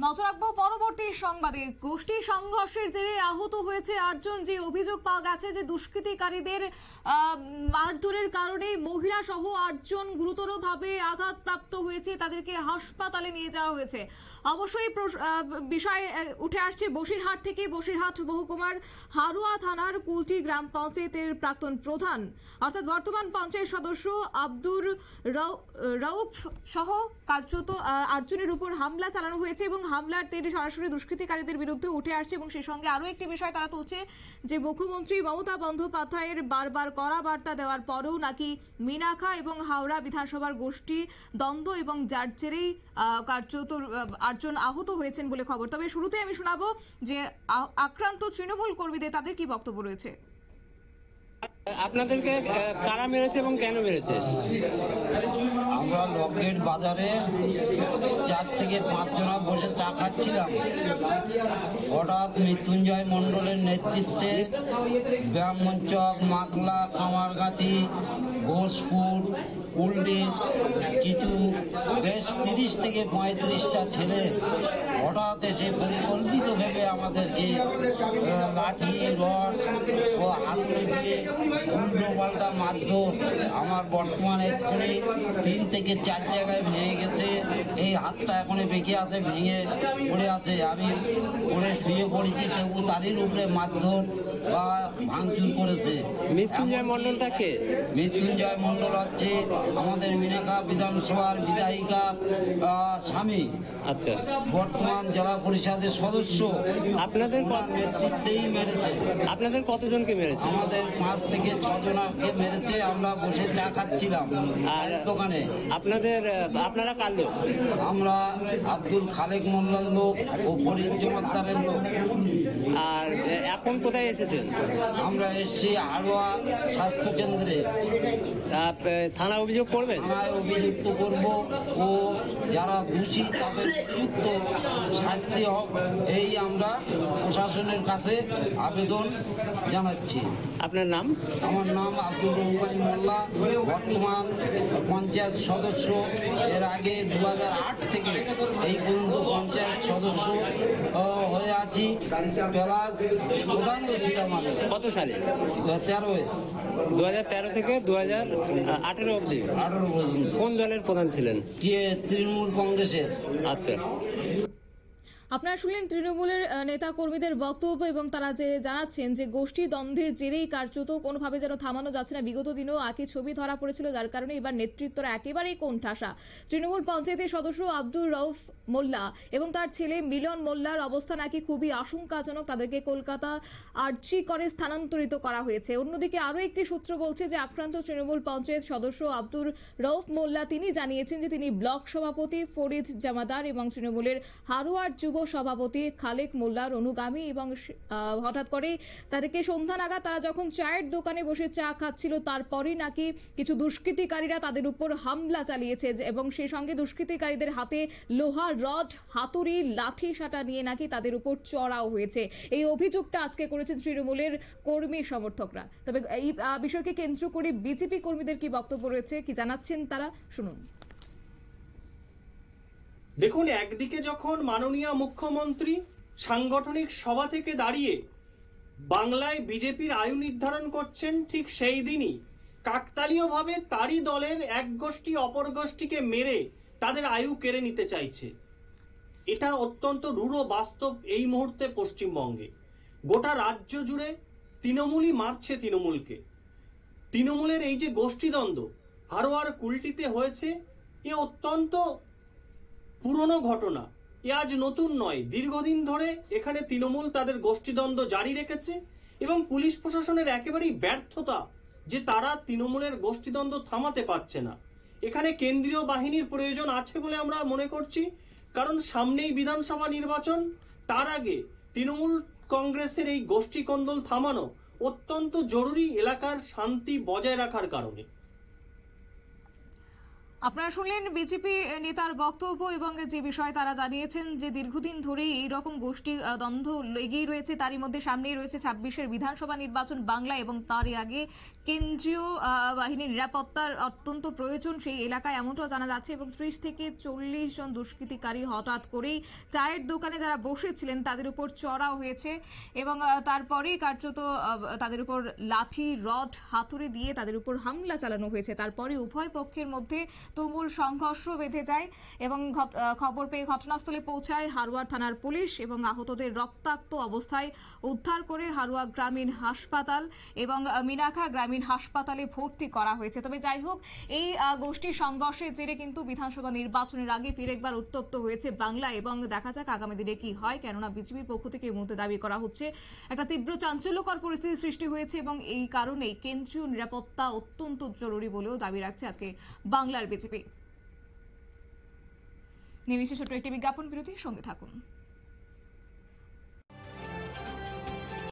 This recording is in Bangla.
নজর রাখবো পরবর্তী সংবাদে। গোষ্ঠী সংঘর্ষের জেরে আহত হয়েছে 8 জন। যে অভিযোগ পাওয়া গেছে যে দুষ্কৃতিকারীদের মারধরের কারণে মহিলা সহ 8 জন গুরুতরভাবে আঘাতপ্রাপ্ত হয়েছে, তাদেরকে হাসপাতালে নিয়ে যাওয়া হয়েছে। অবশ্যই বিষয় উঠে আসছে বসিরহাট থেকে। বসিরহাট মহকুমার হারোয়া থানার কুলটি গ্রাম পঞ্চায়েতের প্রাক্তন প্রধান অর্থাৎ বর্তমান পঞ্চায়েত সদস্য আব্দুর রউফ সহ কার্যত 8 জনের উপর হামলা চালানো হয়েছে এবং হামলার তেড়ে সরাসরি দুষ্কৃতিকারীদের বিরুদ্ধে উঠে আসছে। এবং সেই সঙ্গে আরো একটি বিষয় তারা তুলছে যে মুখ্যমন্ত্রী মমতা বন্দ্যোপাধ্যায়ের বারবার কড়া বার্তা দেওয়ার পরেও নাকি মিনাখা এবং হাওড়া বিধানসভার গোষ্ঠী দ্বন্দ্ব এবং যার জেরেই কার্যত 8 জন আহত হয়েছেন বলে খবর। তবে শুরুতে আমি শোনাবো যে আক্রান্ত তৃণমূল কর্মীদের তাদের কি বক্তব্য রয়েছে। আপনাদেরকে কারা মেরেছে এবং কেন মেরেছে? আমরা লকেট বাজারে 4 থেকে 5 জনা বসে চা খাচ্ছিলাম। হঠাৎ মৃত্যুঞ্জয় মণ্ডলের নেতৃত্বে ব্রাহ্মণচক, মাকলা, কামারগাতি, ঘোষপুর, কুলডি কিছু বেশ 30 থেকে 35টা ছেলে হঠাৎ এসে পরিকল্পিতভাবে আমাদেরকে লাঠি, রড ও হাতুড়ি দিয়ে উল্টো পাল্টা মারধর। আমার বর্তমানে এক্ষুনি 3 থেকে 4 জায়গায় ভেঙে গেছে। এই হাতটা এখনো বেঁকে আছে, ভেঙে পড়ে আছে। আমি পড়ে শুয়ে পড়েছি, তবু তারই উপরে মারধর বা ভাঙচুর করেছে। মৃত্যুঞ্জয় মণ্ডলটাকে? মৃত্যুঞ্জয় মণ্ডল হচ্ছে আমাদের মিনাখা বিধানসভার বিধায়িকা স্বামী। আচ্ছা, বর্তমান জেলা পরিষদের সদস্য। আপনাদের নেতৃত্বেই মেরেছে। আপনাদের কতজনকে মেরেছে? আমাদের 5 থেকে 6 জনকে মেরেছে। আমরা বসে চা খাচ্ছিলাম আর দোকানে। আপনারা কার লোক? আমরা আব্দুল খালেক মোল্লার লোক ও ফরিদ জমাদ্দারের লোক। আর এখন কোথায় এসেছেন? আমরা এসেছি হারোয়া স্বাস্থ্য কেন্দ্রে। থানা অভিযোগ করবেন? থানায় অভিযুক্ত করব ও যারা দোষী তাদের উপযুক্ত শাস্তি হোক, এই আমরা প্রশাসনের কাছে আবেদন জানাচ্ছি। আপনার নাম? আমার নাম আব্দুল রহমান মোল্লা, বর্তমান পঞ্চায়েত সদস্য। এর আগে 2008 থেকে এই পর্যন্ত পঞ্চায়েত সদস্য হয়ে আছি। প্লাস প্রধানও ছিলাম আমি। কত সালে? 2013-এ। 2013 থেকে 2018 অবধি? 18 পর্যন্ত। কোন দলের প্রধান ছিলেন? তৃণমূল কংগ্রেসের। আচ্ছা, আপনারা শুনলেন তৃণমূলের নেতা কর্মীদের বক্তব্য এবং তারা যে জানাচ্ছেন যে গোষ্ঠী দ্বন্দ্বের জেরেই কার্যত কোনোভাবে যেন থামানো যাচ্ছে না। বিগত দিনেও একই ছবি ধরা পড়েছিল, যার কারণে এবার নেতৃত্বরা একেবারেই কোণঠাসা। তৃণমূল পঞ্চায়েতের সদস্য আব্দুর রউফ মোল্লা এবং তার ছেলে মিলন মোল্লার অবস্থা নাকি খুবই আশঙ্কাজনক। তাদেরকে কলকাতা আরজি করে স্থানান্তরিত করা হয়েছে। অন্যদিকে আরো একটি সূত্র বলছে যে আক্রান্ত তৃণমূল পঞ্চায়েত সদস্য আব্দুর রউফ মোল্লা তিনি জানিয়েছেন যে তিনি ব্লক সভাপতি ফরিদ জামাদার এবং তৃণমূলের হারোয়ার যুব সভাপতি খালেক মোল্লার অনুগামী এবং হঠাৎ করে তাদেরকে সন্ধ্যা নাগাদ তারা যখন চায়ের দোকানে বসে চা খাচ্ছিল তারপরই নাকি কিছু দুষ্কৃতিকারীরা তাদের উপর হামলা চালিয়েছে এবং সেই সঙ্গে দুষ্কৃতিকারীদের হাতে লোহার রড, হাতুড়ি, লাঠি সাটা নিয়ে নাকি তাদের উপর চড়াও হয়েছে। এই অভিযোগটা আজকে করেছে তৃণমূলের কর্মী সমর্থকরা। তবে এই বিষয়কে কেন্দ্র করে বিজেপি কর্মীদের কি বক্তব্য রয়েছে, কি জানাচ্ছেন তারা, শুনুন। দেখুন, একদিকে যখন মাননীয় মুখ্যমন্ত্রী সাংগঠনিক সভা থেকে দাঁড়িয়ে বাংলায় বিজেপির আয়ু নির্ধারণ করছেন, ঠিক সেই দিনই কাকতালীয়ভাবে তারই দলের এক গোষ্ঠী অপর গোষ্ঠীকে মেরে তাদের আয়ু কেড়ে নিতে চাইছে। এটা অত্যন্ত রূঢ় বাস্তব এই মুহূর্তে পশ্চিমবঙ্গে। গোটা রাজ্য জুড়ে তৃণমূলই মারছে তৃণমূলকে। তৃণমূলের এই যে গোষ্ঠীদ্বন্দ্ব হারোয়ার কুলটিতে হয়েছে, এ অত্যন্ত পুরনো ঘটনা। এ আজ নতুন নয়, দীর্ঘদিন ধরে এখানে তৃণমূল তাদের গোষ্ঠীদ্বন্দ্ব জারি রেখেছে এবং পুলিশ প্রশাসনের একেবারেই ব্যর্থতা যে তারা তৃণমূলের গোষ্ঠীদ্বন্দ্ব থামাতে পারছে না। এখানে কেন্দ্রীয় বাহিনীর প্রয়োজন আছে বলে আমরা মনে করছি, কারণ সামনেই বিধানসভা নির্বাচন। তার আগে তৃণমূল কংগ্রেসের এই গোষ্ঠী কোন্দল থামানো অত্যন্ত জরুরি এলাকার শান্তি বজায় রাখার কারণে। আপনারা শুনলেন বিজেপি নেতার বক্তব্য এবং যে বিষয়ে তারা জানিয়েছেন যে দীর্ঘদিন ধরেই এইরকম গোষ্ঠী দ্বন্দ্ব লেগেই রয়েছে। তারই মধ্যে সামনেই রয়েছে 26-এর বিধানসভা নির্বাচন বাংলা এবং তারই আগে কেন্দ্রীয় বাহিনীর নিরাপত্তার অত্যন্ত প্রয়োজন সেই এলাকায়, এমনটাও জানা যাচ্ছে। এবং 30 থেকে 40 জন দুষ্কৃতিকারী হঠাৎ করেই চায়ের দোকানে যারা বসেছিলেন তাদের উপর চড়াও হয়েছে এবং তারপরেই কার্যত তাদের উপর লাঠি, রড, হাতুড়ি দিয়ে তাদের উপর হামলা চালানো হয়েছে। তারপরে উভয় পক্ষের মধ্যে তুমুল সংঘর্ষ বেঁধে যায় এবং খবর পেয়ে ঘটনাস্থলে পৌঁছায় হারোয়া থানার পুলিশ এবং আহতদের রক্তাক্ত অবস্থায় উদ্ধার করে হারোয়া গ্রামীণ হাসপাতাল এবং মিনাখা গ্রামীণ হাসপাতালে ভর্তি করা হয়েছে। তবে যাই হোক, এই গোষ্ঠী সংঘর্ষের জেরে কিন্তু বিধানসভা নির্বাচনের আগে ফিরে একবার উত্তপ্ত হয়েছে বাংলা এবং দেখা যাক আগামী দিনে কি হয়। কেননা বিজেপির পক্ষ থেকে এই মুহূর্তে দাবি করা হচ্ছে একটা তীব্র চাঞ্চল্যকর পরিস্থিতির সৃষ্টি হয়েছে এবং এই কারণেই কেন্দ্রীয় নিরাপত্তা অত্যন্ত জরুরি বলেও দাবি রাখছে আজকে বাংলার বিজেপি। নিয়ে নিচ্ছে ছোট্ট একটি বিজ্ঞাপন বিরতির সঙ্গে থাকুন।